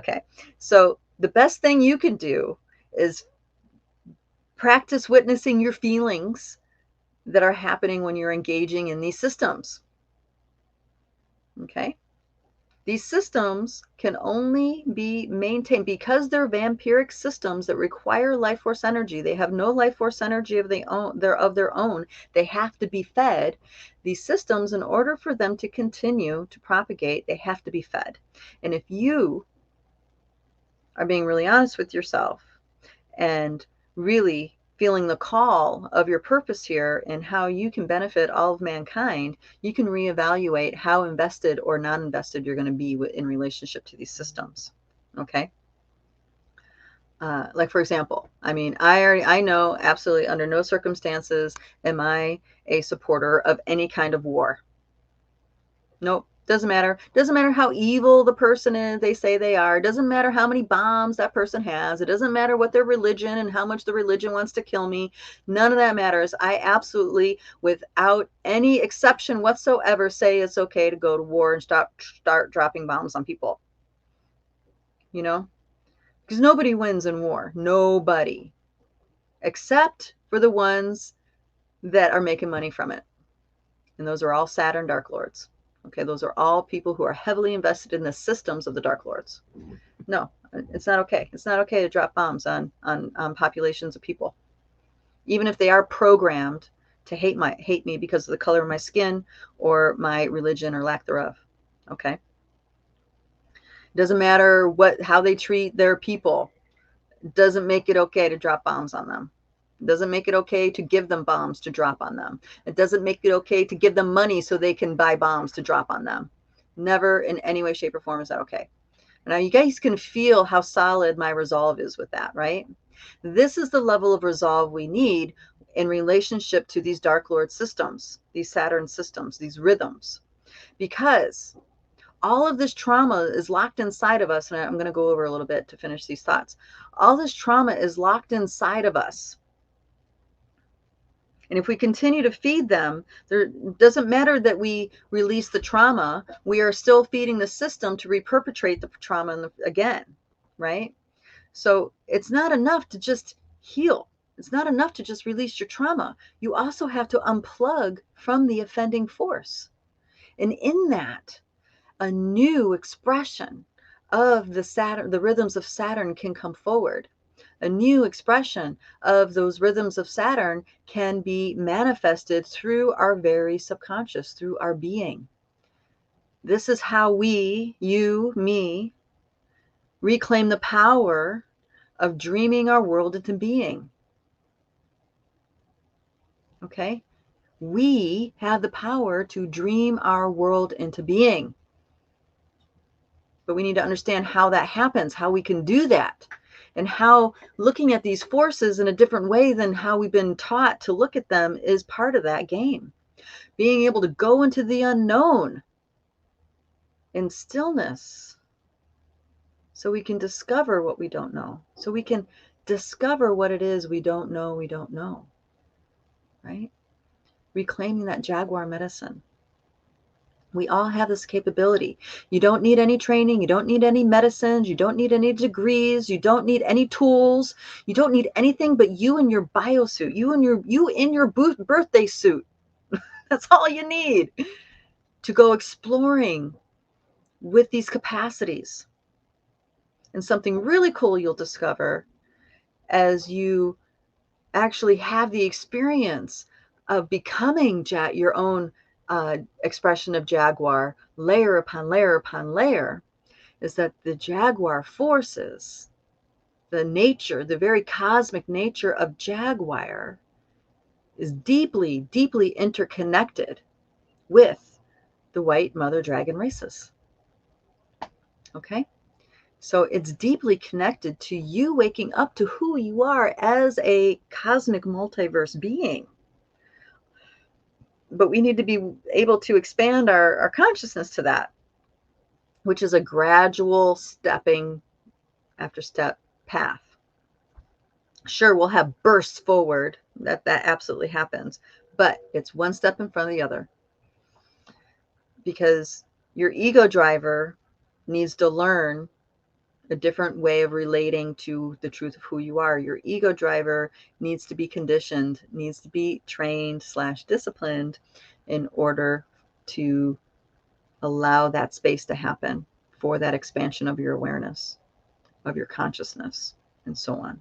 Okay. So the best thing you can do is practice witnessing your feelings that are happening when you're engaging in these systems. Okay. These systems can only be maintained because they're vampiric systems that require life force energy. They have no life force energy of their own. They have to be fed. These systems, in order for them to continue to propagate, they have to be fed. And if you are being really honest with yourself and really feeling the call of your purpose here and how you can benefit all of mankind, you can reevaluate how invested or not invested you're going to be in relationship to these systems. Okay. Like for example, I mean, I know absolutely under no circumstances am I a supporter of any kind of war. Nope. Doesn't matter. Doesn't matter how evil the person is, they say they are. Doesn't matter how many bombs that person has. It doesn't matter what their religion and how much the religion wants to kill me. None of that matters. I absolutely, without any exception whatsoever, say it's okay to go to war and start dropping bombs on people. You know? Because nobody wins in war. Nobody. Except for the ones that are making money from it. And those are all Saturn Dark Lords. Okay, those are all people who are heavily invested in the systems of the Dark Lords. No, it's not okay. It's not okay to drop bombs on populations of people, even if they are programmed to hate me because of the color of my skin or my religion or lack thereof. Okay, it doesn't matter how they treat their people. It doesn't make it okay to drop bombs on them. It doesn't make it okay to give them bombs to drop on them. It doesn't make it okay to give them money so they can buy bombs to drop on them. Never in any way, shape, or form is that okay. Now you guys can feel how solid my resolve is with that, right? This is the level of resolve we need in relationship to these Dark Lord systems, these Saturn systems, these rhythms, because all of this trauma is locked inside of us. And I'm going to go over a little bit to finish these thoughts. All this trauma is locked inside of us. And if we continue to feed them, there doesn't matter that we release the trauma, we are still feeding the system to reperpetrate the trauma again, right? So it's not enough to just heal. It's not enough to just release your trauma. You also have to unplug from the offending force. And in that, a new expression of the rhythms of Saturn can come forward. A new expression of those rhythms of Saturn can be manifested through our very subconscious, through our being. This is how we, you, me, reclaim the power of dreaming our world into being. Okay? We have the power to dream our world into being. But we need to understand how that happens, how we can do that, and how looking at these forces in a different way than how we've been taught to look at them is part of that game. Being able to go into the unknown in stillness so we can discover what we don't know, so we can discover what it is we don't know, right? Reclaiming that jaguar medicine. We all have this capability. You don't need any training. You don't need any medicines. You don't need any degrees. You don't need any tools. You don't need anything but you and your biosuit, you in your birthday suit. That's all you need to go exploring with these capacities. And something really cool you'll discover as you actually have the experience of becoming your own expression of jaguar, layer upon layer upon layer, is that the jaguar forces, the nature, the very cosmic nature of jaguar is deeply, deeply interconnected with the white mother dragon races. Okay? So it's deeply connected to you waking up to who you are as a cosmic multiverse being. But we need to be able to expand our consciousness to that, which is a gradual stepping after step path. Sure, we'll have bursts forward. That absolutely happens. But it's one step in front of the other. Because your ego driver needs to learn a different way of relating to the truth of who you are. Your ego driver needs to be conditioned, needs to be trained / disciplined in order to allow that space to happen for that expansion of your awareness, of your consciousness, and so on.